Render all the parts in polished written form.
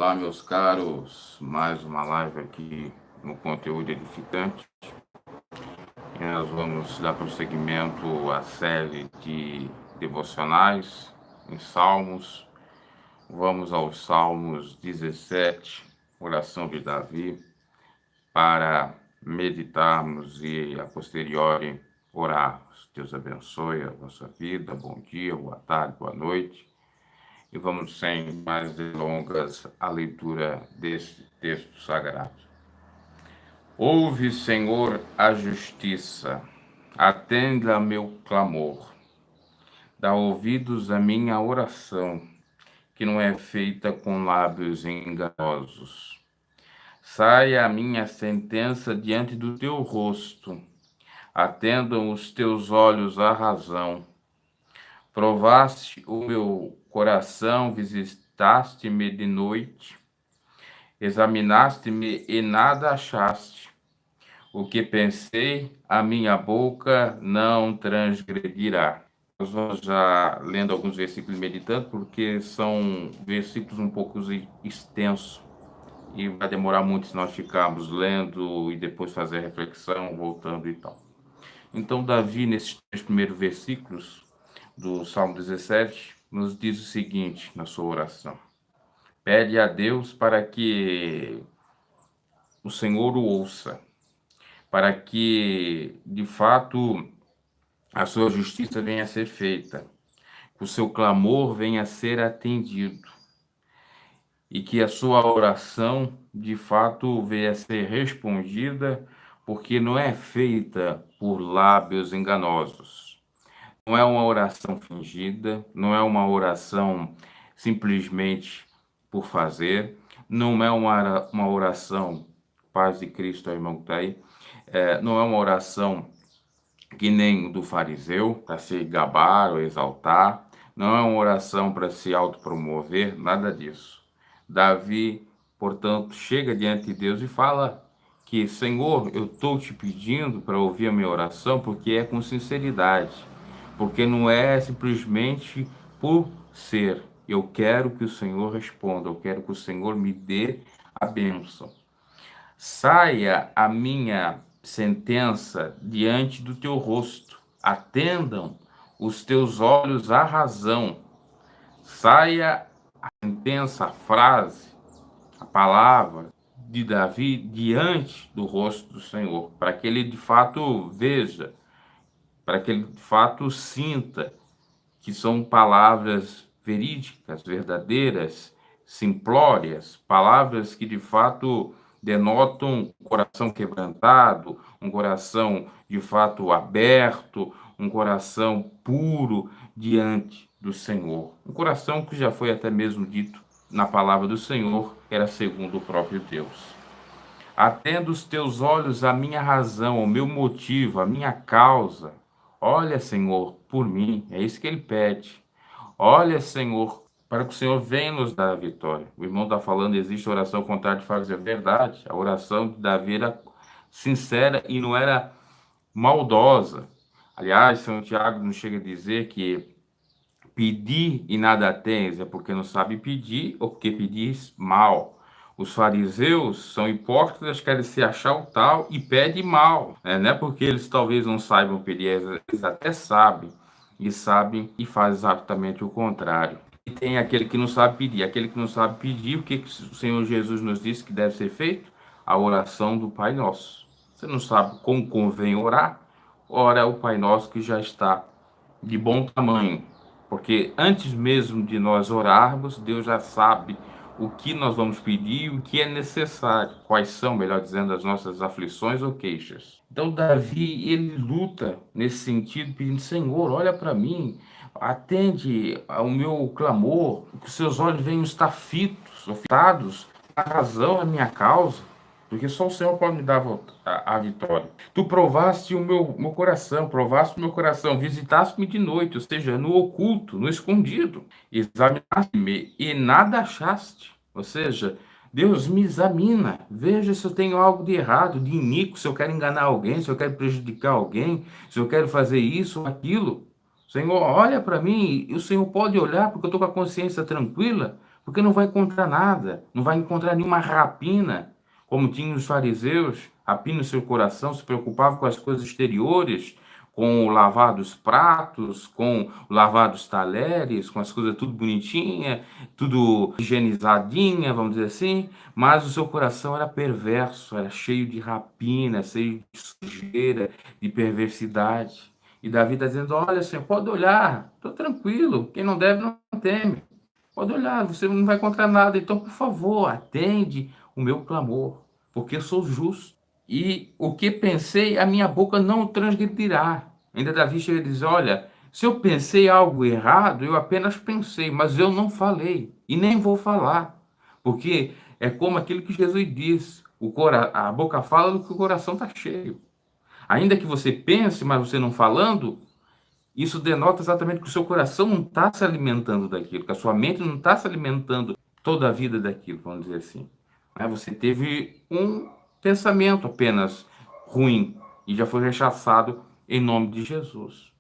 Olá, meus caros, mais uma live aqui no conteúdo edificante. E nós vamos dar prosseguimento à série de devocionais em Salmos. Vamos aos Salmos 17, oração de Davi, para meditarmos e a posteriori orarmos. Deus abençoe a vossa vida, bom dia, boa tarde, boa noite. E vamos, sem mais delongas, à leitura deste texto sagrado. Ouve, Senhor, a justiça, atende a meu clamor, dá ouvidos à minha oração, que não é feita com lábios enganosos. Saia a minha sentença diante do teu rosto, atendam os teus olhos à razão. Provaste o meu coração, visitaste-me de noite, examinaste-me e nada achaste. O que pensei, a minha boca não transgredirá. Nós vamos já lendo alguns versículos meditando, porque são versículos um pouco extensos e vai demorar muito se nós ficarmos lendo e depois fazer reflexão, voltando e tal. Então, Davi, nesses 3 primeiros versículos do Salmo 17, nos diz o seguinte na sua oração: pede a Deus para que o Senhor o ouça, para que, de fato, a sua justiça venha a ser feita, que o seu clamor venha a ser atendido e que a sua oração, de fato, venha a ser respondida, porque não é feita por lábios enganosos. Não é uma oração fingida, não é uma oração simplesmente por fazer, não é uma oração, paz de Cristo, irmão que está aí, não é uma oração que nem do fariseu, para se gabar ou exaltar, não é uma oração para se autopromover, nada disso. Davi, portanto, chega diante de Deus e fala que, Senhor, eu estou te pedindo para ouvir a minha oração porque é com sinceridade, porque não é simplesmente por ser. Eu quero que o Senhor responda, eu quero que o Senhor me dê a bênção. Saia a minha sentença diante do teu rosto, atendam os teus olhos à razão. Saia a sentença, a frase, a palavra de Davi diante do rosto do Senhor, para que ele de fato veja, para que ele de fato sinta que são palavras verídicas, verdadeiras, simplórias, palavras que de fato denotam um coração quebrantado, um coração de fato aberto, um coração puro diante do Senhor. Um coração que já foi até mesmo dito na palavra do Senhor, era segundo o próprio Deus. Atenda os teus olhos à minha razão, ao meu motivo, à minha causa. Olha, Senhor, por mim. É isso que ele pede. Olha, Senhor, para que o Senhor venha nos dar a vitória. O irmão está falando, existe oração contrária de fazer verdade. A oração de Davi era sincera e não era maldosa. Aliás, São Tiago nos chega a dizer que pedir e nada tens é porque não sabe pedir ou porque pedis mal. Os fariseus são hipócritas, querem se achar o tal e pedem mal. Não é porque eles talvez não saibam pedir, eles até sabem e fazem exatamente o contrário. E tem aquele que não sabe pedir. Aquele que não sabe pedir, o que o Senhor Jesus nos disse que deve ser feito? A oração do Pai Nosso. Você não sabe como convém orar? Ora o Pai Nosso que já está de bom tamanho. Porque antes mesmo de nós orarmos, Deus já sabe o que nós vamos pedir e o que é necessário. Quais são, melhor dizendo, as nossas aflições ou queixas. Então, Davi, ele luta nesse sentido, pedindo: Senhor, olha para mim, atende ao meu clamor, que os seus olhos venham estar fitos, ou fitados, a razão da minha causa. Porque só o Senhor pode me dar a vitória. Tu provaste o meu coração, provaste o meu coração, visitaste-me de noite, ou seja, no oculto, no escondido. Examinaste-me e nada achaste. Ou seja, Deus me examina, veja se eu tenho algo de errado, de iníquo, se eu quero enganar alguém, se eu quero prejudicar alguém, se eu quero fazer isso ou aquilo. Senhor, olha para mim, e o Senhor pode olhar porque eu estou com a consciência tranquila, porque não vai encontrar nada, não vai encontrar nenhuma rapina, como tinham os fariseus, rapina o seu coração, se preocupavam com as coisas exteriores, com o lavar dos pratos, com o lavar dos talheres, com as coisas tudo bonitinha, tudo higienizadinha, vamos dizer assim, mas o seu coração era perverso, era cheio de rapina, cheio de sujeira, de perversidade. E Davi está dizendo: olha, Senhor, pode olhar, estou tranquilo, quem não deve não teme. Pode olhar, você não vai encontrar nada, então, por favor, atende o meu clamor, porque eu sou justo. E o que pensei, a minha boca não transgredirá. Ainda Davi chega e diz: olha, se eu pensei algo errado, eu apenas pensei, mas eu não falei, e nem vou falar. Porque é como aquilo que Jesus diz: a boca fala do que o coração está cheio. Ainda que você pense, mas você não falando, isso denota exatamente que o seu coração não está se alimentando daquilo, que a sua mente não está se alimentando toda a vida daquilo, vamos dizer assim. Você teve um pensamento apenas ruim e já foi rechaçado em nome de Jesus.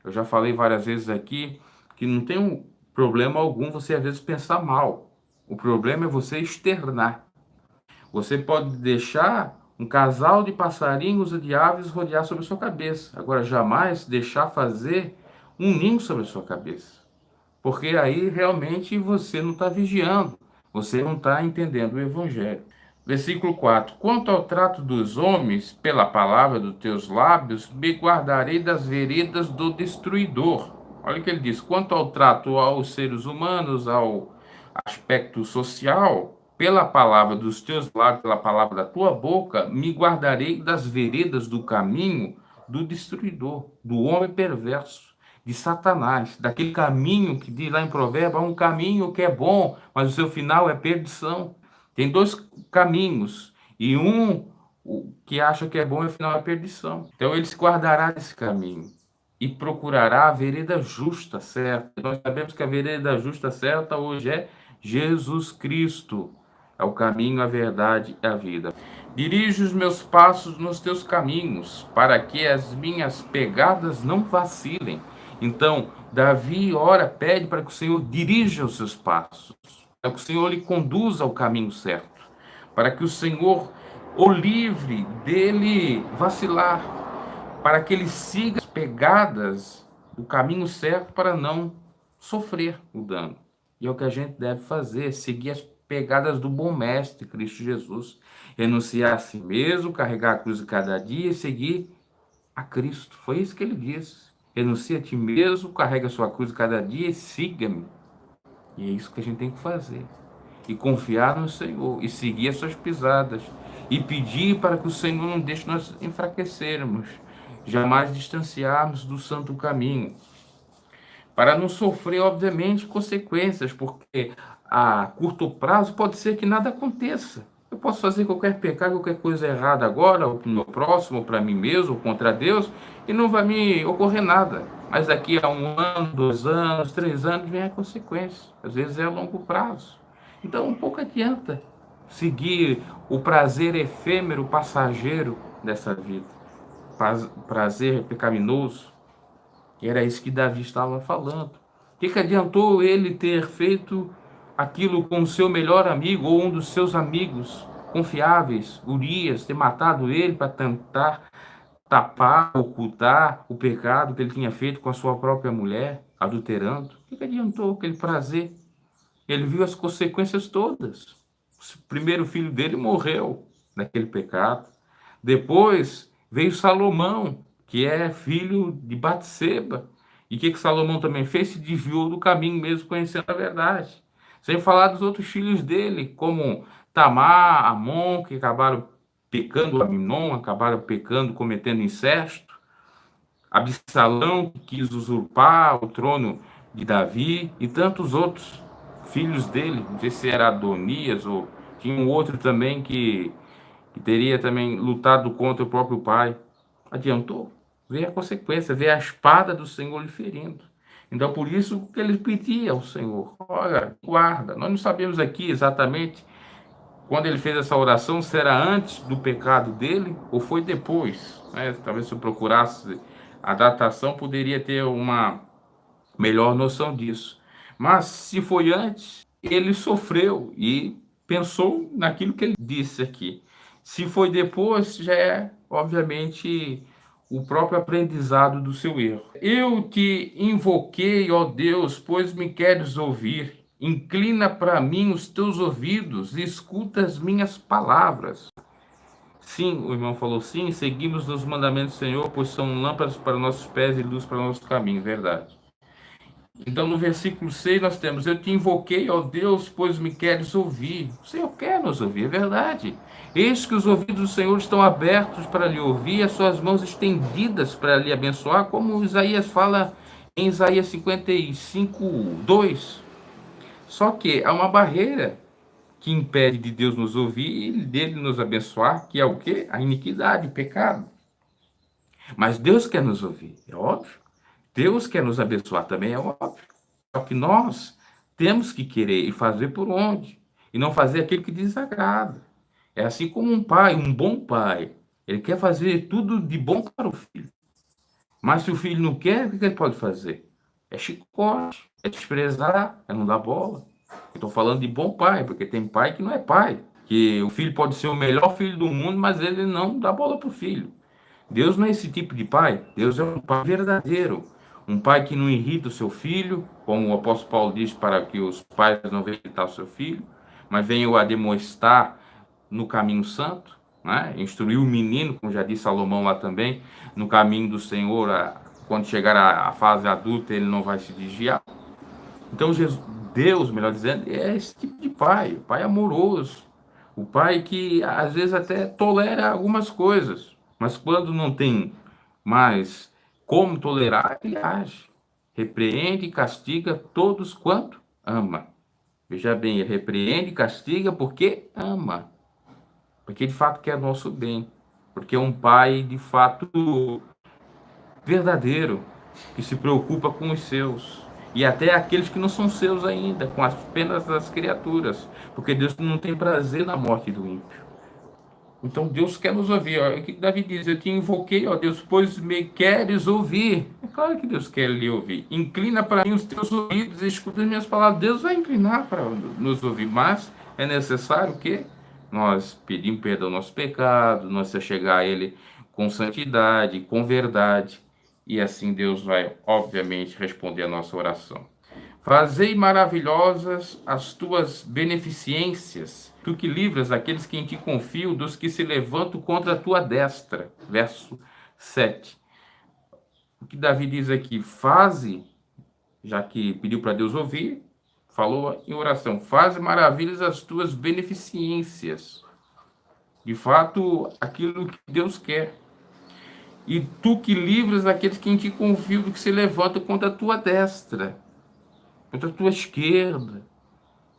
Eu já falei várias vezes aqui que não tem um problema algum você às vezes pensar mal. O problema é você externar. Você pode deixar um casal de passarinhos e de aves rodear sobre a sua cabeça. Agora, jamais deixar fazer um ninho sobre a sua cabeça. Porque aí realmente você não está vigiando. Você não está entendendo o Evangelho. Versículo 4: quanto ao trato dos homens, pela palavra dos teus lábios, me guardarei das veredas do destruidor. Olha o que ele diz: quanto ao trato aos seres humanos, ao aspecto social, pela palavra dos teus lábios, pela palavra da tua boca, me guardarei das veredas do caminho do destruidor, do homem perverso, de Satanás, daquele caminho que diz lá em Provérbios: um caminho que é bom, mas o seu final é perdição. Tem dois caminhos, e um o que acha que é bom e afinal é perdição. Então ele se guardará desse caminho e procurará a vereda justa, certa. Nós sabemos que a vereda justa certa hoje é Jesus Cristo. É o caminho, a verdade e a vida. Dirige os meus passos nos teus caminhos, para que as minhas pegadas não vacilem. Então, Davi ora, pede para que o Senhor dirija os seus passos, para que o Senhor lhe conduza ao caminho certo, para que o Senhor o livre dele vacilar, para que ele siga as pegadas do caminho certo para não sofrer o dano. E é o que a gente deve fazer: seguir as pegadas do bom mestre, Cristo Jesus. Renunciar a si mesmo, carregar a cruz de cada dia e seguir a Cristo. Foi isso que ele disse: renuncia a ti mesmo, carrega a sua cruz de cada dia e siga-me. E é isso que a gente tem que fazer. E confiar no Senhor, e seguir as suas pisadas, e pedir para que o Senhor não deixe nós enfraquecermos, jamais distanciarmos do santo caminho, para não sofrer, obviamente, consequências, porque a curto prazo pode ser que nada aconteça. Eu posso fazer qualquer pecado, qualquer coisa errada agora, ou para o meu próximo, ou para mim mesmo, ou contra Deus, e não vai me ocorrer nada. Mas daqui a 1 ano, 2 anos, 3 anos, vem a consequência. Às vezes é a longo prazo. Então, um pouco adianta seguir o prazer efêmero, passageiro dessa vida. Prazer pecaminoso. Era isso que Davi estava falando. O que adiantou ele ter feito aquilo com o seu melhor amigo ou um dos seus amigos confiáveis, Urias, ter matado ele para tentar tapar, ocultar o pecado que ele tinha feito com a sua própria mulher, adulterando? O que adiantou aquele prazer? Ele viu as consequências todas. O primeiro filho dele morreu naquele pecado. Depois veio Salomão, que é filho de Batseba. E o que Salomão também fez? Se desviou do caminho mesmo, conhecendo a verdade. Sem falar dos outros filhos dele, como Tamar, Amon, que acabaram pecando, Aminon, acabaram pecando, cometendo incesto. Absalão, que quis usurpar o trono de Davi, e tantos outros filhos dele. Não sei se era Adonias ou tinha um outro também que teria também lutado contra o próprio pai. Adiantou? Veio a consequência, veio a espada do Senhor lhe ferindo. Então, por isso que ele pedia ao Senhor: olha, guarda. Nós não sabemos aqui exatamente quando ele fez essa oração, se era antes do pecado dele ou foi depois, né? Talvez se eu procurasse a datação, poderia ter uma melhor noção disso. Mas se foi antes, ele sofreu e pensou naquilo que ele disse aqui. Se foi depois, já é, obviamente, o próprio aprendizado do seu erro. Eu te invoquei, ó Deus, pois me queres ouvir. Inclina para mim os teus ouvidos e escuta as minhas palavras. Sim, o irmão falou, sim, seguimos os mandamentos do Senhor, pois são lâmpadas para nossos pés e luz para o nosso caminho, verdade. Então, no versículo 6, nós temos: eu te invoquei, ó Deus, pois me queres ouvir. O Senhor quer nos ouvir, é verdade. Eis que os ouvidos do Senhor estão abertos para lhe ouvir, as suas mãos estendidas para lhe abençoar, como Isaías fala em Isaías 55, 2. Só que há uma barreira que impede de Deus nos ouvir e dele nos abençoar, que é o quê? A iniquidade, o pecado. Mas Deus quer nos ouvir, é óbvio. Deus quer nos abençoar também, é óbvio. Só que nós temos que querer e fazer por onde, e não fazer aquilo que desagrada. É assim como um pai, um bom pai, ele quer fazer tudo de bom para o filho. Mas se o filho não quer, o que ele pode fazer? É chicote, é desprezar, é não dar bola. Eu estou falando de bom pai, porque tem pai que não é pai. Que o filho pode ser o melhor filho do mundo, mas ele não dá bola para o filho. Deus não é esse tipo de pai. Deus é um pai verdadeiro. Um pai que não irrita o seu filho, como o apóstolo Paulo diz, para que os pais não venham irritar o seu filho, mas venham a demonstrar no caminho santo, né? Instruir o menino, como já disse Salomão lá também, no caminho do Senhor, quando chegar à fase adulta, ele não vai se desviar. Então, Deus, melhor dizendo, é esse tipo de pai, o pai amoroso, o pai que às vezes até tolera algumas coisas, mas quando não tem mais como tolerar, ele age, repreende e castiga todos quanto ama. Veja bem, ele repreende e castiga porque ama, porque de fato quer nosso bem, porque é um pai de fato verdadeiro, que se preocupa com os seus, e até aqueles que não são seus ainda, com as penas das criaturas, porque Deus não tem prazer na morte do ímpio. Então Deus quer nos ouvir. Ó, o que Davi diz? Eu te invoquei, ó Deus, pois me queres ouvir. É claro que Deus quer lhe ouvir. Inclina para mim os teus ouvidos e escuta as minhas palavras. Deus vai inclinar para nos ouvir, mas é necessário que nós pedimos perdão do nosso pecado, nós se chegar a Ele com santidade, com verdade, e assim Deus vai, obviamente, responder a nossa oração. Fazei maravilhosas as tuas beneficências, tu que livras aqueles que em ti confiam, dos que se levantam contra a tua destra. Verso 7. O que Davi diz aqui? Faze, já que pediu para Deus ouvir, falou em oração, faze maravilhas as tuas beneficências. De fato, aquilo que Deus quer. E tu que livras aqueles que em ti confiam, do que se levantam contra a tua destra, contra a tua esquerda,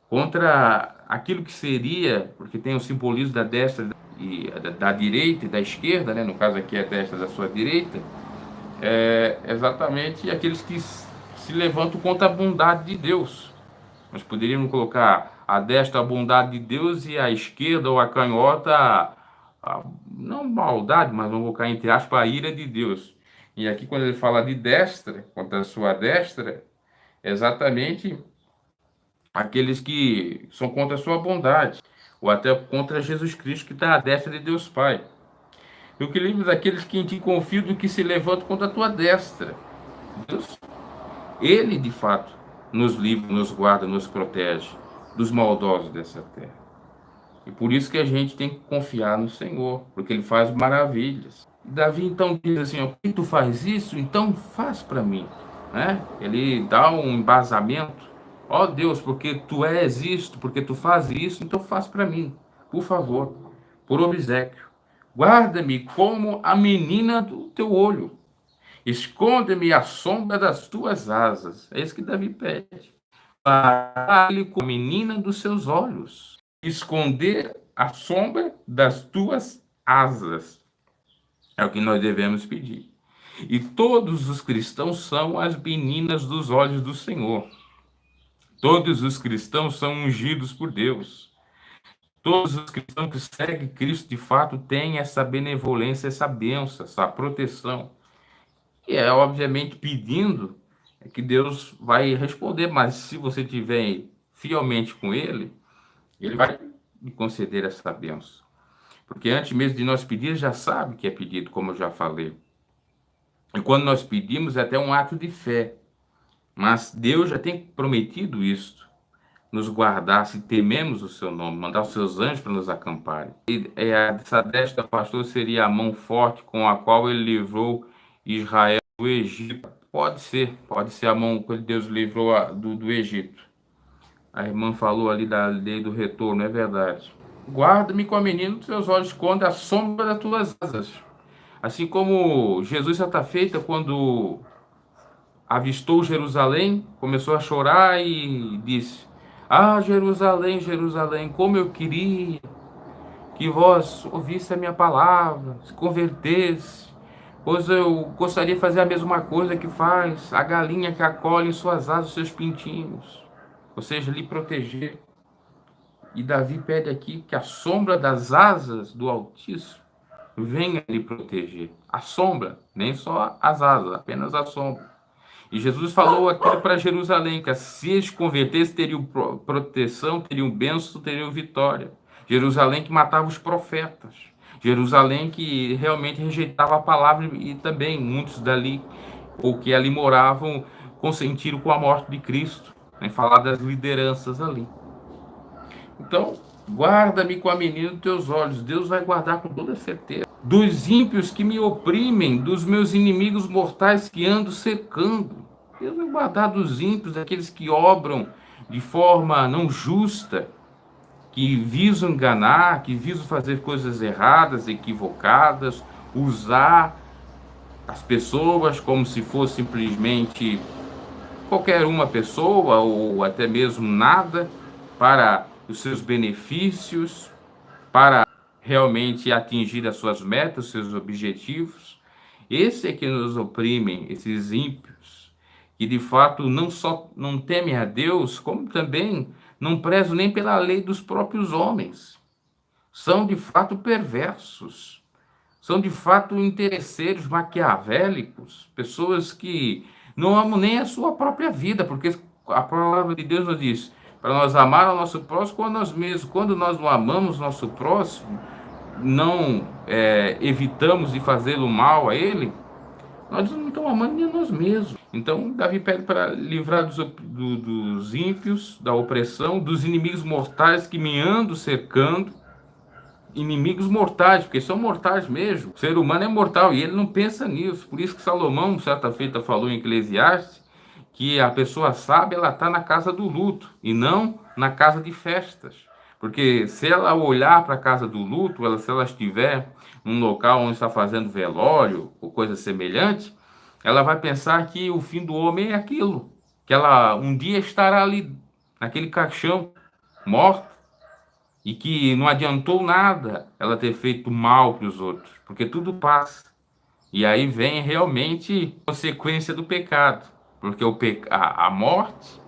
contra aquilo que seria, porque tem o simbolismo da destra e da direita e da esquerda, né? No caso aqui é a destra da sua direita, é exatamente aqueles que se levantam contra a bondade de Deus. Nós poderíamos colocar a destra a bondade de Deus e a esquerda ou a canhota não maldade, mas vamos colocar entre aspas a ira de Deus. E aqui quando ele fala de destra, contra a sua destra, é exatamente aqueles que são contra a sua bondade, ou até contra Jesus Cristo, que está à destra de Deus Pai. E o que livra daqueles que em ti confiam, do que se levantam contra a tua destra. Deus, Ele, de fato, nos livra, nos guarda, nos protege dos maldosos dessa terra. E por isso que a gente tem que confiar no Senhor, porque Ele faz maravilhas. Davi então diz assim, ó, que tu faz isso, então faz para mim. Né? Ele dá um embasamento. Ó Deus, porque tu és isto, porque tu fazes isso, então faz para mim, por favor, por obséquio. Guarda-me como a menina do teu olho. Esconde-me à sombra das tuas asas. É isso que Davi pede. Guarda-me como a menina dos seus olhos. Esconder a sombra das tuas asas. É o que nós devemos pedir. E todos os cristãos são as meninas dos olhos do Senhor. Todos os cristãos são ungidos por Deus. Todos os cristãos que seguem Cristo, de fato, têm essa benevolência, essa bênção, essa proteção. E obviamente, pedindo que Deus vai responder. Mas se você estiver fielmente com Ele, Ele vai me conceder essa bênção. Porque antes mesmo de nós pedir, já sabe que é pedido, como eu já falei. E quando nós pedimos, é até um ato de fé. Mas Deus já tem prometido isso, nos guardar se tememos o seu nome, mandar os seus anjos para nos acamparem. E essa destra, pastor, seria a mão forte com a qual ele livrou Israel do Egito. Pode ser a mão que Deus livrou do Egito. A irmã falou ali da lei do retorno, é verdade. Guarda-me com a menina dos teus olhos, esconde a sombra das tuas asas. Assim como Jesus certa feita, quando avistou Jerusalém, começou a chorar e disse: Ah, Jerusalém, Jerusalém, como eu queria que vós ouvisse a minha palavra, se convertesse, pois eu gostaria de fazer a mesma coisa que faz a galinha que acolhe em suas asas os seus pintinhos, ou seja, lhe proteger. E Davi pede aqui que a sombra das asas do Altíssimo venha lhe proteger. A sombra, nem só as asas, apenas a sombra. E Jesus falou aquilo para Jerusalém, que se eles convertessem, teriam proteção, teriam bênção, teriam vitória. Jerusalém que matava os profetas. Jerusalém que realmente rejeitava a palavra e também muitos dali, ou que ali moravam, consentiram com a morte de Cristo. Em falar das lideranças ali. Então, guarda-me com a menina dos teus olhos. Deus vai guardar com toda certeza. Dos ímpios que me oprimem, dos meus inimigos mortais que ando cercando. Deus vai guardar dos ímpios, daqueles que obram de forma não justa, que visam enganar, que visam fazer coisas erradas, equivocadas, usar as pessoas como se fosse simplesmente qualquer uma pessoa ou até mesmo nada para os seus benefícios, para realmente atingir as suas metas, os seus objetivos. Esse é que nos oprimem, esses ímpios, que de fato não só não temem a Deus, como também não prezam nem pela lei dos próprios homens. São de fato perversos, são de fato interesseiros maquiavélicos, pessoas que não amam nem a sua própria vida, porque a palavra de Deus nos diz para nós amar ao nosso próximo como a nós mesmos. Quando nós não amamos nosso próximo, não evitamos de fazê-lo mal a ele, nós não estamos amando nem a nós mesmos. Então, Davi pede para livrar dos ímpios, da opressão, dos inimigos mortais que me andam cercando. Inimigos mortais, porque são mortais mesmo. O ser humano é mortal e ele não pensa nisso. Por isso que Salomão, certa feita, falou em Eclesiastes que a pessoa sábia, ela está na casa do luto e não na casa de festas. Porque se ela olhar para a casa do luto, se ela estiver num local onde está fazendo velório ou coisa semelhante, ela vai pensar que o fim do homem é aquilo, que ela um dia estará ali naquele caixão, morta, e que não adiantou nada ela ter feito mal para os outros, porque tudo passa. E aí vem realmente a consequência do pecado, porque a morte,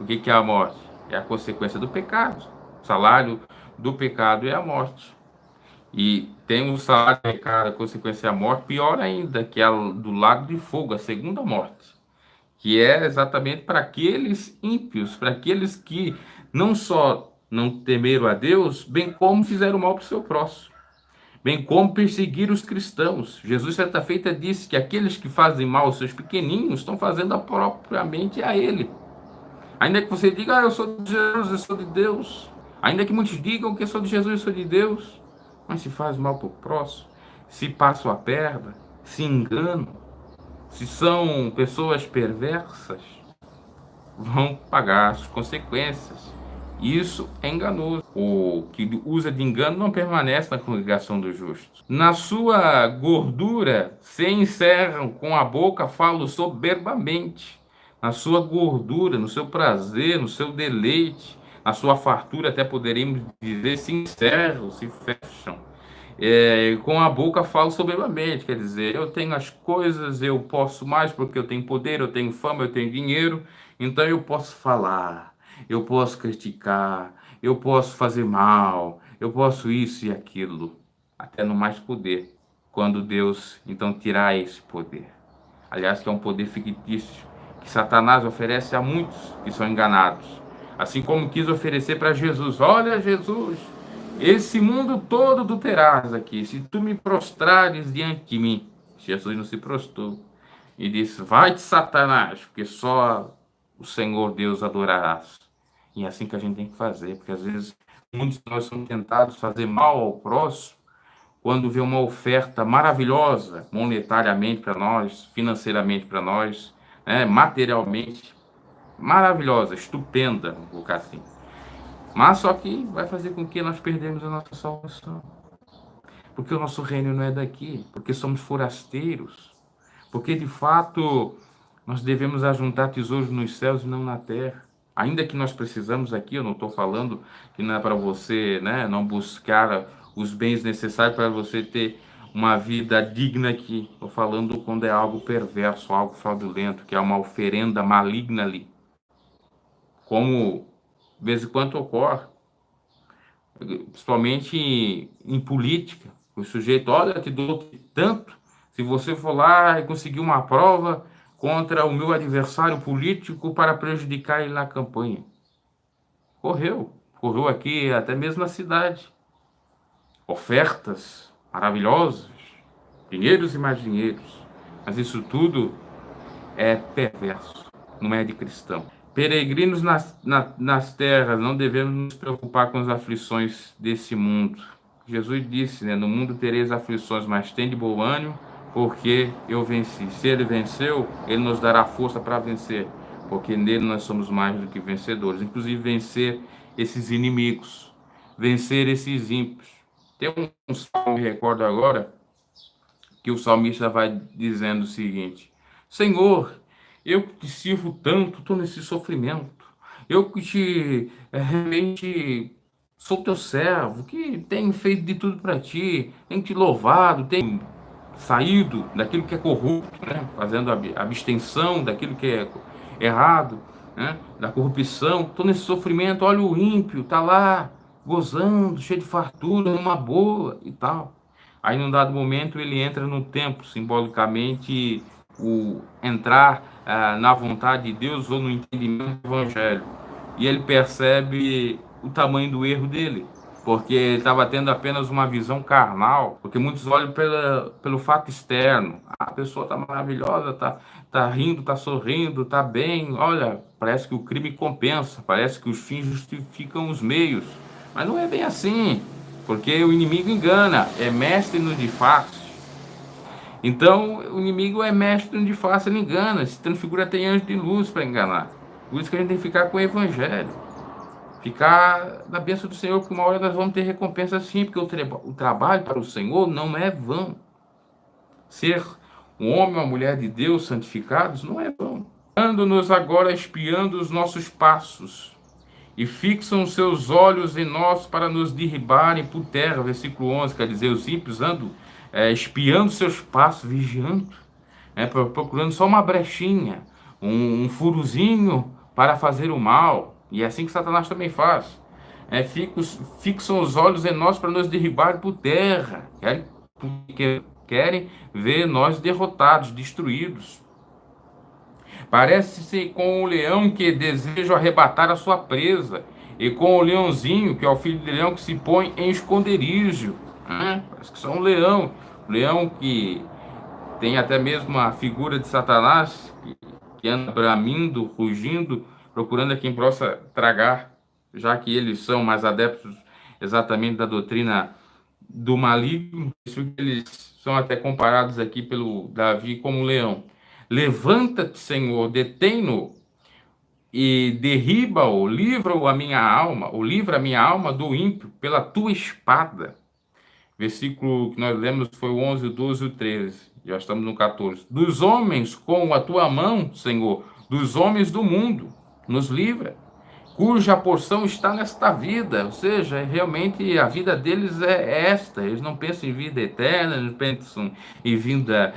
o que é a morte? É a consequência do pecado. O salário do pecado é a morte. E tem o salário do pecado, a consequência é a morte, pior ainda, que é do lago de fogo, a segunda morte, que é exatamente para aqueles ímpios, para aqueles que não só não temeram a Deus, bem como fizeram mal para o seu próximo, bem como perseguiram os cristãos. Jesus, certa feita, disse que aqueles que fazem mal aos seus pequeninos estão fazendo propriamente a Ele. Ainda que você diga, eu sou de Jesus, eu sou de Deus. Ainda que muitos digam que eu sou de Jesus, eu sou de Deus. Mas se faz mal para o próximo, se passam a perna, se enganam, se são pessoas perversas, vão pagar as consequências. Isso é enganoso. O que usa de engano não permanece na congregação dos justos. Na sua gordura se encerram, com a boca falam soberbamente. Na sua gordura, no seu prazer, no seu deleite, na sua fartura, até poderíamos dizer, se encerram, se fecham. Com a boca falo soberbamente, quer dizer, eu tenho as coisas, eu posso mais porque eu tenho poder, eu tenho fama, eu tenho dinheiro, então eu posso falar, eu posso criticar, eu posso fazer mal, eu posso isso e aquilo, até no mais poder, quando Deus então tirar esse poder. Aliás, que é um poder fictício, que Satanás oferece a muitos que são enganados. Assim como quis oferecer para Jesus: olha, Jesus, esse mundo todo tu terás aqui, se tu me prostrares diante de mim. Jesus não se prostrou e disse: vai-te, Satanás, porque só o Senhor Deus adorarás. E é assim que a gente tem que fazer, porque às vezes muitos de nós somos tentados a fazer mal ao próximo quando vê uma oferta maravilhosa, monetariamente para nós, financeiramente para nós, né, materialmente, maravilhosa, estupenda, vamos colocar assim. Mas só que vai fazer com que nós perdemos a nossa salvação. Porque o nosso reino não é daqui, porque somos forasteiros, porque de fato nós devemos ajuntar tesouros nos céus e não na terra. Ainda que nós precisamos aqui, eu não estou falando que não é para você, né, não buscar os bens necessários para você ter uma vida digna aqui. Estou falando quando é algo perverso, algo fraudulento, que é uma oferenda maligna ali. Como de vez em quando ocorre, principalmente em política. O sujeito: olha, te dou tanto se você for lá e conseguir uma prova contra o meu adversário político para prejudicar ele na campanha. Correu aqui, até mesmo na cidade. Ofertas maravilhosas, dinheiros e mais dinheiros. Mas isso tudo é perverso, não é de cristão. Peregrinos nas terras, não devemos nos preocupar com as aflições desse mundo. Jesus disse, né, no mundo tereis aflições, mas tende bom ânimo, porque eu venci. Se ele venceu, ele nos dará força para vencer, porque nele nós somos mais do que vencedores. Inclusive vencer esses inimigos, vencer esses ímpios. Tem um salmo, me recordo agora, que o salmista vai dizendo o seguinte: Senhor, eu que te sirvo tanto, estou nesse sofrimento. Eu que te realmente sou teu servo, que tenho feito de tudo para ti, tenho te louvado, tenho saído daquilo que é corrupto, né? Fazendo abstenção daquilo que é errado, né? Da corrupção. Estou nesse sofrimento, olha o ímpio, está lá gozando, cheio de fartura, numa boa e tal. Aí, num dado momento, ele entra no templo, simbolicamente o entrar na vontade de Deus ou no entendimento do Evangelho. E ele percebe o tamanho do erro dele, porque ele estava tendo apenas uma visão carnal, porque muitos olham pelo fato externo. A pessoa está maravilhosa, tá rindo, está sorrindo, está bem. Olha, parece que o crime compensa, parece que os fins justificam os meios. Mas não é bem assim, porque o inimigo engana, é mestre no disfarce. Então, o inimigo é mestre no disfarce, ele engana, se transfigura, tem anjo de luz para enganar. Por isso que a gente tem que ficar com o evangelho, ficar na bênção do Senhor, porque uma hora nós vamos ter recompensa sim, porque o trabalho para o Senhor não é vão. Ser um homem ou uma mulher de Deus santificados não é vão. Ando-nos agora espiando os nossos passos, e fixam os seus olhos em nós para nos derribarem por terra. Versículo 11, quer dizer, os ímpios andam espiando seus passos, vigiando, procurando só uma brechinha, um furozinho para fazer o mal. E é assim que Satanás também faz. Fixam os olhos em nós para nos derribar por terra. Querem ver nós derrotados, destruídos. Parece-se com o leão que deseja arrebatar a sua presa, e com o leãozinho, que é o filho de leão, que se põe em esconderijo. Parece que são um leão que tem até mesmo a figura de Satanás, que anda bramindo, rugindo, procurando a quem possa tragar, já que eles são mais adeptos exatamente da doutrina do maligno. Isso que eles são até comparados aqui pelo Davi como leão. Levanta-te, Senhor, detém-no e derriba-o, livra-o a minha alma, ou livra a minha alma do ímpio pela tua espada. Versículo que nós lemos foi o 11, o 12 e o 13. Já estamos no 14. Dos homens com a tua mão, Senhor, dos homens do mundo, nos livra, cuja porção está nesta vida. Ou seja, realmente a vida deles é esta. Eles não pensam em vida eterna, não pensam em vida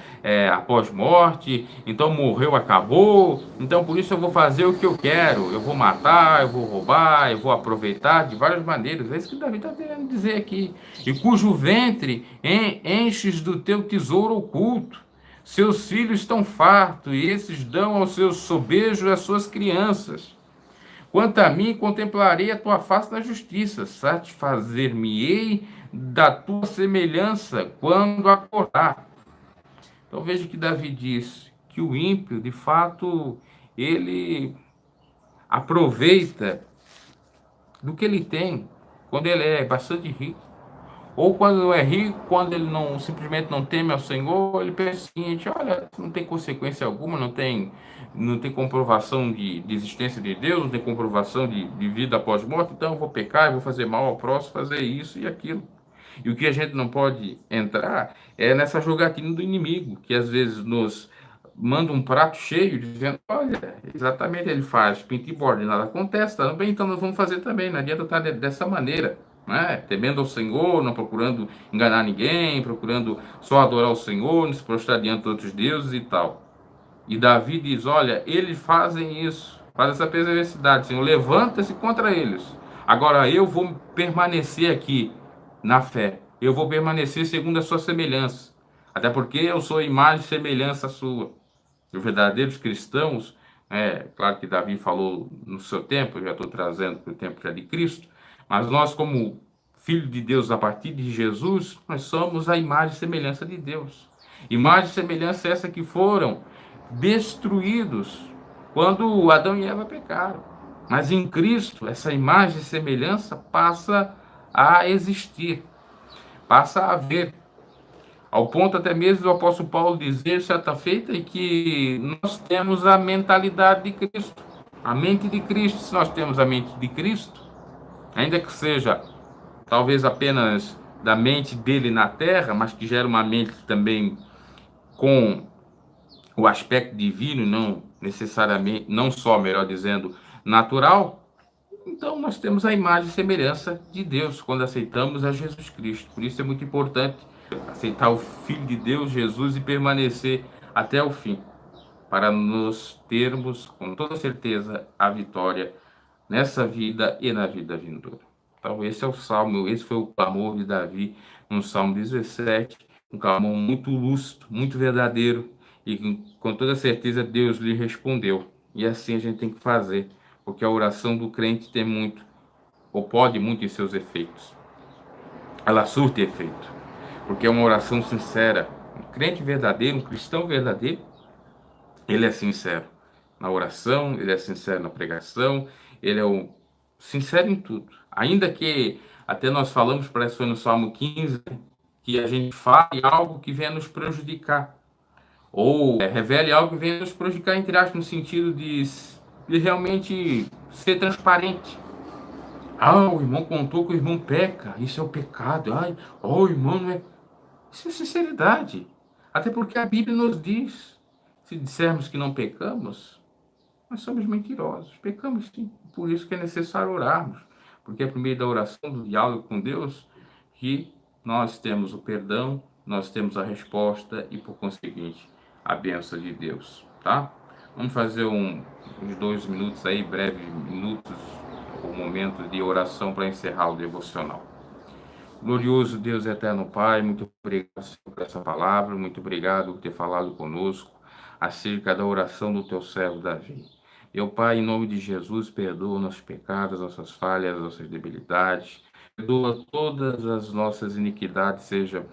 após morte. Então morreu, acabou. Então por isso eu vou fazer o que eu quero. Eu vou matar, eu vou roubar, eu vou aproveitar de várias maneiras. É isso que Davi está querendo dizer aqui. E cujo ventre enches do teu tesouro oculto. Seus filhos estão fartos, e esses dão aos seus sobejos as suas crianças. Quanto a mim, contemplarei a tua face na justiça, satisfazer-me-ei da tua semelhança quando acordar. Então veja que Davi diz que o ímpio, de fato, ele aproveita do que ele tem quando ele é bastante rico. Ou quando não é rico, quando ele não simplesmente não teme ao Senhor, ele pensa o seguinte: olha, não tem consequência alguma, não tem comprovação de existência de Deus, não tem comprovação de vida após morte, então eu vou pecar, eu vou fazer mal ao próximo, fazer isso e aquilo. E o que a gente não pode entrar é nessa jogatina do inimigo, que às vezes nos manda um prato cheio, dizendo: olha, exatamente ele faz, pinta e borda, e nada acontece, tá bem, então nós vamos fazer também, não adianta estar dessa maneira, né? Temendo ao Senhor, não procurando enganar ninguém, procurando só adorar o Senhor, não se prostrar diante de outros deuses e tal. E Davi diz: olha, eles fazem isso, faz essa perversidade, Senhor, levanta-se contra eles. Agora eu vou permanecer aqui na fé, eu vou permanecer segundo a sua semelhança, até porque eu sou imagem e semelhança sua. Os verdadeiros cristãos, claro que Davi falou no seu tempo, eu já estou trazendo para o tempo já de Cristo, mas nós, como filho de Deus a partir de Jesus, nós somos a imagem e semelhança de Deus. Imagem e semelhança essa que foram destruídos quando Adão e Eva pecaram. Mas em Cristo, essa imagem e semelhança passa a existir, passa a haver. Ao ponto até mesmo do apóstolo Paulo dizer, certa feita, que nós temos a mentalidade de Cristo, a mente de Cristo. Se nós temos a mente de Cristo, ainda que seja talvez apenas da mente dele na terra, mas que gera uma mente também com o aspecto divino, não necessariamente, não só, melhor dizendo, natural, então nós temos a imagem e semelhança de Deus quando aceitamos a Jesus Cristo. Por isso é muito importante aceitar o Filho de Deus, Jesus, e permanecer até o fim, para nos termos com toda certeza a vitória nessa vida e na vida vindoura. Então esse é o salmo, esse foi o clamor de Davi no Salmo 17, um clamor muito lúcido, muito verdadeiro, e com toda certeza Deus lhe respondeu. E assim a gente tem que fazer, porque a oração do crente tem muito, ou pode muito em seus efeitos. Ela surte efeito, porque é uma oração sincera. Um crente verdadeiro, um cristão verdadeiro, ele é sincero na oração, ele é sincero na pregação, ele é sincero em tudo. Ainda que até nós falamos, parece que foi no Salmo 15, que a gente fale algo que venha nos prejudicar, ou revele algo que venha nos prejudicar, entre aspas, no sentido de realmente ser transparente. Ah, o irmão contou que o irmão peca, isso é o pecado. Ai, o irmão não é. Isso é sinceridade. Até porque a Bíblia nos diz: se dissermos que não pecamos, nós somos mentirosos. Pecamos sim. Por isso que é necessário orarmos. Porque é por meio da oração, do diálogo com Deus, que nós temos o perdão, nós temos a resposta e, por conseguinte, a bênção de Deus. Tá? Vamos fazer uns 2 minutos aí, breves minutos, ou momentos de oração para encerrar o devocional. Glorioso Deus eterno Pai, muito obrigado, Senhor, por essa palavra, muito obrigado por ter falado conosco acerca da oração do teu servo Davi. Meu Pai, em nome de Jesus, perdoa nossos pecados, nossas falhas, nossas debilidades, perdoa todas as nossas iniquidades, seja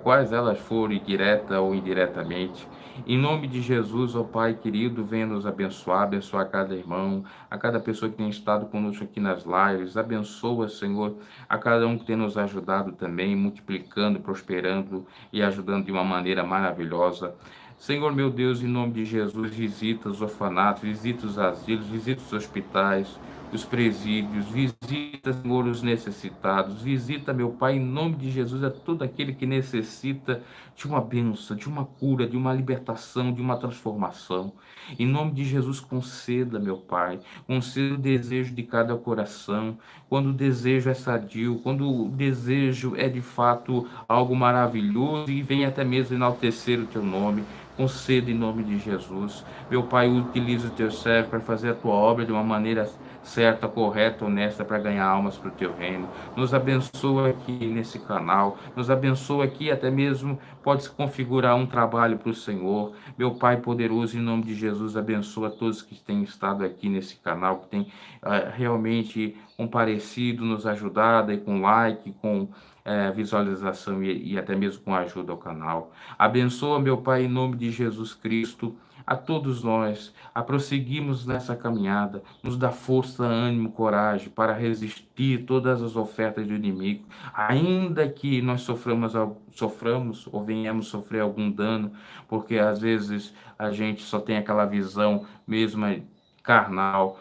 quais elas forem, direta ou indiretamente. Em nome de Jesus, ó Pai querido, venha nos abençoar cada irmão, a cada pessoa que tem estado conosco aqui nas lives, abençoa, Senhor, a cada um que tem nos ajudado também, multiplicando, prosperando e ajudando de uma maneira maravilhosa. Senhor meu Deus, em nome de Jesus, visita os orfanatos, visita os asilos, visita os hospitais, os presídios, visita, Senhor, os necessitados, visita, meu Pai, em nome de Jesus, a todo aquele que necessita de uma bênção, de uma cura, de uma libertação, de uma transformação. Em nome de Jesus, conceda, meu Pai, conceda o desejo de cada coração, quando o desejo é sadio, quando o desejo é de fato algo maravilhoso e vem até mesmo enaltecer o teu nome. Conceda em nome de Jesus. Meu Pai, utiliza o teu servo para fazer a tua obra de uma maneira certa, correta, honesta para ganhar almas para o teu reino. Nos abençoa aqui nesse canal, nos abençoa aqui, até mesmo pode se configurar um trabalho para o Senhor. Meu Pai poderoso, em nome de Jesus, abençoa todos que têm estado aqui nesse canal, que têm realmente comparecido, nos ajudado aí com like, com visualização e até mesmo com ajuda ao canal. Abençoa, meu Pai, em nome de Jesus Cristo, a todos nós, a prosseguirmos nessa caminhada, nos dá força, ânimo, coragem para resistir todas as ofertas do inimigo, ainda que nós soframos ou venhamos sofrer algum dano, porque às vezes a gente só tem aquela visão mesmo carnal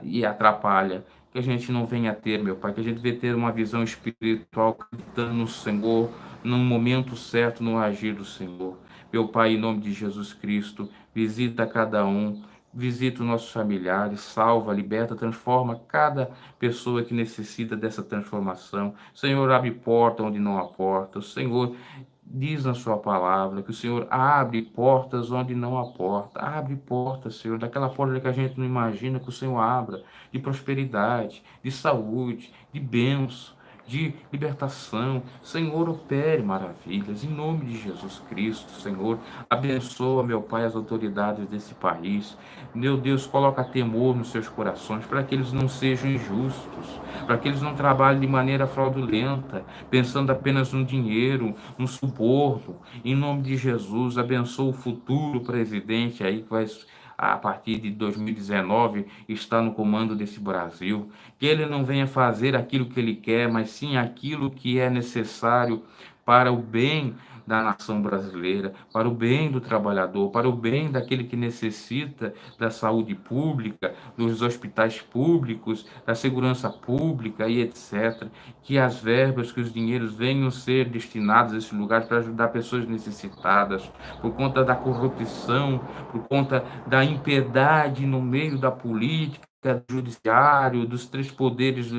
e atrapalha. Que a gente não venha ter, meu Pai, que a gente venha ter uma visão espiritual, acreditando no Senhor, no momento certo, no agir do Senhor. Meu Pai, em nome de Jesus Cristo, visita cada um, visita os nossos familiares, salva, liberta, transforma cada pessoa que necessita dessa transformação. Senhor, abre porta onde não há porta. O Senhor diz na sua palavra que o Senhor abre portas onde não há porta. Abre portas, Senhor, daquela porta que a gente não imagina que o Senhor abra, de prosperidade, de saúde, de bênção, de libertação. Senhor, opere maravilhas, em nome de Jesus Cristo. Senhor, abençoa, meu Pai, as autoridades desse país. Meu Deus, coloca temor nos seus corações, para que eles não sejam injustos, para que eles não trabalhem de maneira fraudulenta, pensando apenas no dinheiro, no suborno. Em nome de Jesus, abençoa o futuro presidente aí que vai, a partir de 2019, está no comando desse Brasil. Que ele não venha fazer aquilo que ele quer, mas sim aquilo que é necessário para o bem da nação brasileira, para o bem do trabalhador, para o bem daquele que necessita da saúde pública, dos hospitais públicos, da segurança pública e etc. Que as verbas, que os dinheiros venham ser destinados a esses lugares para ajudar pessoas necessitadas, por conta da corrupção, por conta da impiedade no meio da política, do judiciário, dos três poderes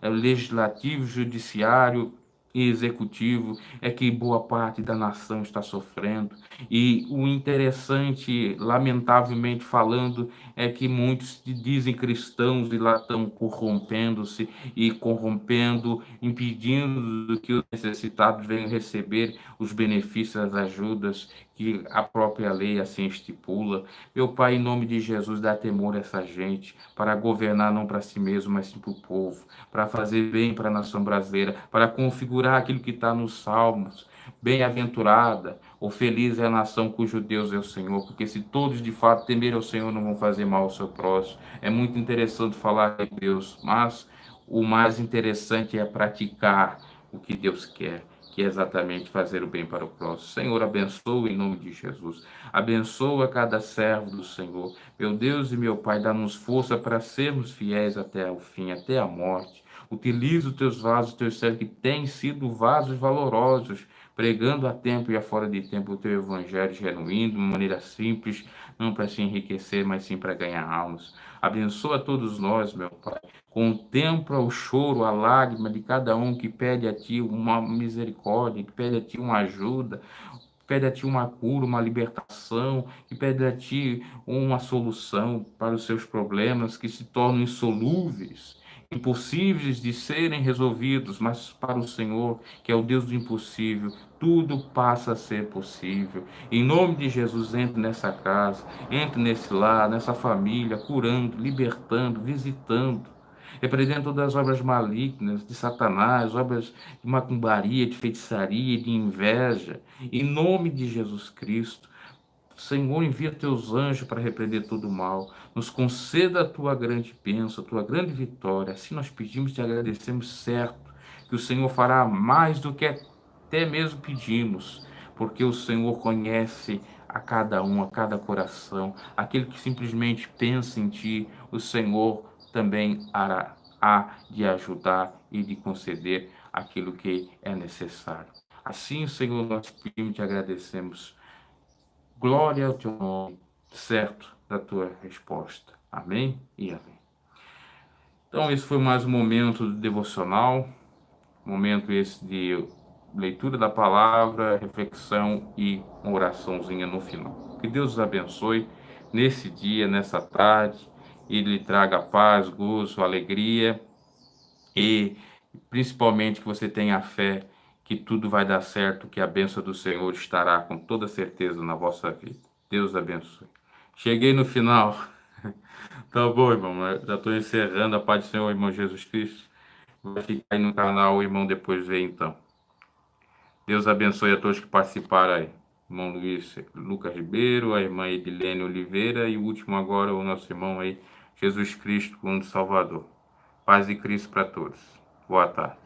legislativo, judiciário e executivo, é que boa parte da nação está sofrendo. E o interessante, lamentavelmente falando, é que muitos se dizem cristãos e lá estão corrompendo-se e corrompendo, impedindo que os necessitados venham receber os benefícios, as ajudas que a própria lei assim estipula. Meu Pai, em nome de Jesus, dá temor a essa gente, para governar não para si mesmo, mas sim para o povo, para fazer bem para a nação brasileira, para configurar aquilo que está nos Salmos. Bem-aventurada ou feliz é a nação cujo Deus é o Senhor, porque se todos de fato temerem ao Senhor, não vão fazer mal ao seu próximo. É muito interessante falar de Deus, mas o mais interessante é praticar o que Deus quer, que é exatamente fazer o bem para o próximo. Senhor, abençoa em nome de Jesus. Abençoa cada servo do Senhor. Meu Deus e meu Pai, dá-nos força para sermos fiéis até o fim, até a morte. Utiliza os teus vasos, os teus servos que têm sido vasos valorosos, pregando a tempo e a fora de tempo o teu evangelho genuíno, de uma maneira simples, não para se enriquecer, mas sim para ganhar almas. Abençoa todos nós, meu Pai. Contempla o choro, a lágrima de cada um que pede a Ti uma misericórdia, que pede a Ti uma ajuda, pede a Ti uma cura, uma libertação, que pede a Ti uma solução para os seus problemas que se tornam insolúveis, impossíveis de serem resolvidos, mas para o Senhor, que é o Deus do impossível, tudo passa a ser possível. Em nome de Jesus, entre nessa casa, entre nesse lar, nessa família, curando, libertando, visitando. Repreendendo todas as obras malignas de Satanás, obras de macumbaria, de feitiçaria, de inveja. Em nome de Jesus Cristo, Senhor, envia teus anjos para repreender todo o mal. Nos conceda a tua grande bênção, a tua grande vitória. Assim nós pedimos e te agradecemos, certo, que o Senhor fará mais do que até mesmo pedimos, porque o Senhor conhece a cada um, a cada coração. Aquele que simplesmente pensa em ti, o Senhor também há de ajudar e de conceder aquilo que é necessário. Assim, Senhor, nós pedimos e te agradecemos. Glória ao teu nome, certo da tua resposta. Amém e amém. Então, esse foi mais um momento devocional, momento esse de leitura da palavra, reflexão e uma oraçãozinha no final. Que Deus os abençoe nesse dia, nessa tarde, e lhe traga paz, gozo, alegria e principalmente que você tenha fé que tudo vai dar certo, que a bênção do Senhor estará com toda certeza na vossa vida. Deus abençoe. Cheguei no final. Tá bom, irmão. Já estou encerrando. A paz do Senhor, irmão Jesus Cristo. Vai ficar aí no canal, o irmão depois vê então. Deus abençoe a todos que participaram aí. Irmão Luiz, Lucas Ribeiro, a irmã Edilene Oliveira e o último agora, o nosso irmão aí, Jesus Cristo, como Salvador. Paz de Cristo para todos. Boa tarde.